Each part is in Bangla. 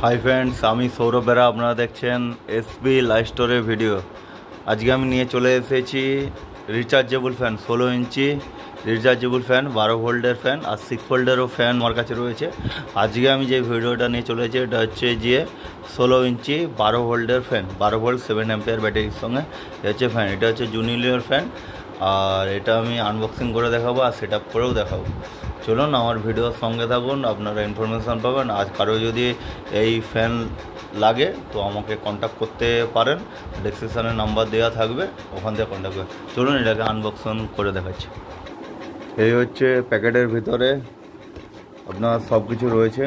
হাই ফ্রেন্ডস, আমি সৌরভ বেরা। আপনারা দেখছেন এসবি লাইভ স্টোরের ভিডিও। আজকে আমি নিয়ে চলে এসেছি রিচার্জেবল ফ্যান, 16 ইঞ্চি রিচার্জেবল ফ্যান, 12 ভোল্টের ফ্যান আর 6 ভোল্টেরও ফ্যান আমার কাছে রয়েছে। আজকে আমি যে ভিডিওটা নিয়ে চলেছি এটা হচ্ছে যে 16 ইঞ্চি 12 ভোল্টের ফ্যান, 12 ভোল্ট 7 অ্যাম্পিয়ার ব্যাটারির সঙ্গে হচ্ছে ফ্যান। এটা হচ্ছে জুনিলিওর ফ্যান, আর এটা আমি আনবক্সিং করে দেখাবো আর সেট আপ করেও দেখাবো। চলুন আমার ভিডিওর সঙ্গে থাকুন, আপনারা ইনফরমেশান পাবেন। আজ কারো যদি এই ফ্যান লাগে তো আমাকে কন্ট্যাক্ট করতে পারেন, ডেসক্রিপশানে নাম্বার দেওয়া থাকবে, ওখান থেকে কন্ট্যাক্ট করবেন। চলুন এটাকে আনবক্সিং করে দেখাচ্ছি। এই হচ্ছে প্যাকেটের ভিতরে আপনার সব কিছু রয়েছে।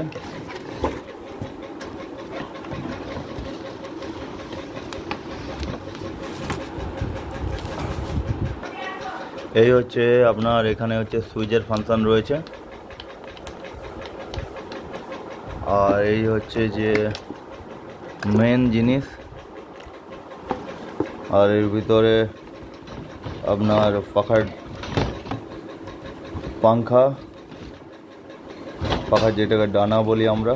এই হচ্ছে আপনার, এখানে হচ্ছে সুইচের ফাংশন রয়েছে, আর এই হচ্ছে যে মেন জিনিস। আর এর ভিতরে আপনার পাখা যেটাকে ডানা বলি আমরা,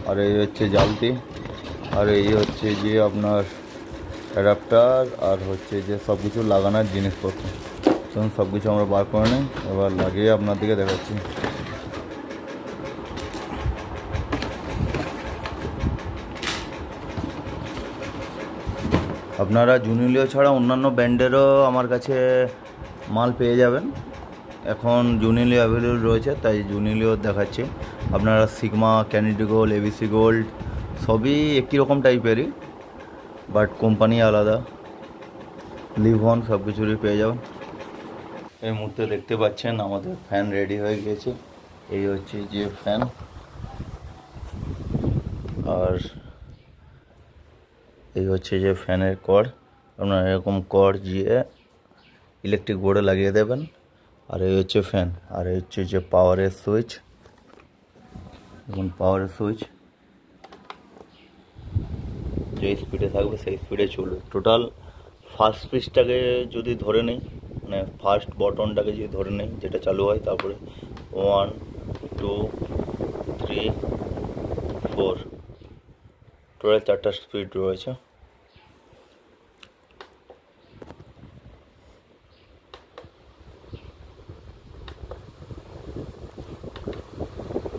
আর এই হচ্ছে জালতি, আর এই হচ্ছে যে আপনার অ্যাডাপ্টার, আর হচ্ছে যে সব কিছু লাগানোর জিনিসপত্র। তখন সব কিছু আমরা বার করে নিই, এবার লাগিয়ে আপনার দিকে দেখাচ্ছি। আপনারা জুনিলিও ছাড়া অন্যান্য ব্র্যান্ডেরও আমার কাছে মাল পেয়ে যাবেন। এখন জুনিলিও অ্যাভেলেবল রয়েছে, তাই জুনিলিও দেখাচ্ছি। আপনারা সিগমা, ক্যানিডি গোল্ড, এবিসি গোল্ড সবই একই রকম টাইপেরই, বাট কোম্পানি আলাদা। লিভন সব কিছুরই পেয়ে যাবেন। এই মুহূর্তে দেখতে পাচ্ছেন আমাদের ফ্যান রেডি হয়ে গিয়েছে। এই হচ্ছে যে ফ্যান, আর এই হচ্ছে যে ফ্যানের কর্ড। আপনারা এরকম কর্ড দিয়ে ইলেকট্রিক বোর্ডে লাগিয়ে দেবেন। আর এই হচ্ছে ফ্যান, আর এই হচ্ছে যে পাওয়ারের সুইচ। এখন পাওয়ারের সুইচ যে স্পিডে থাকবে সেই স্পিডে চলবে। টোটাল ফার্স্ট সুইচটাকে যদি ধরে নেই, মানে ফার্স্ট বটনটাকে যদি ধরে নেই, যেটা চালু হয়, তারপরে 1 2 3 4, টোটাল 4টা স্পিড রয়েছে।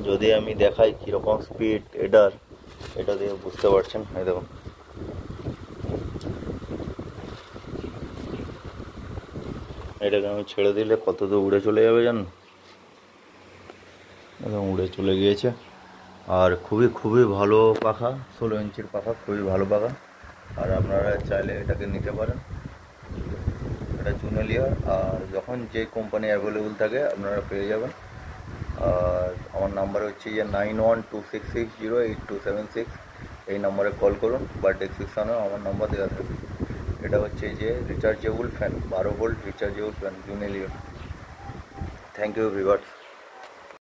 যদি আমি দেখাই কীরকম স্পিড এটা দিয়ে বুঝতে পারছেন। এই দেখুন, এটাকে আমি ছেড়ে দিলে কত দূর উড়ে চলে যাবে জানেন? একদম উড়ে চলে গিয়েছে। আর খুবই ভালো পাখা, 16 ইঞ্চির পাখা, খুবই ভালো পাখা। আর আপনারা চাইলে এটাকে নিতে পারেন। এটা জুনিলিয়ার, আর যখন যে কোম্পানি অ্যাভেলেবল থাকে আপনারা পেয়ে যাবেন। আর আমার নাম্বার হচ্ছে যে 9126608276। এই নাম্বারে কল করুন বা ডেসক্রিপশানেও আমার নাম্বার দেওয়া থাকবে। এটা হচ্ছে যে rechargeable fan, 12 volt rechargeable fan, জুনিলিয়ার। Thank you viewers.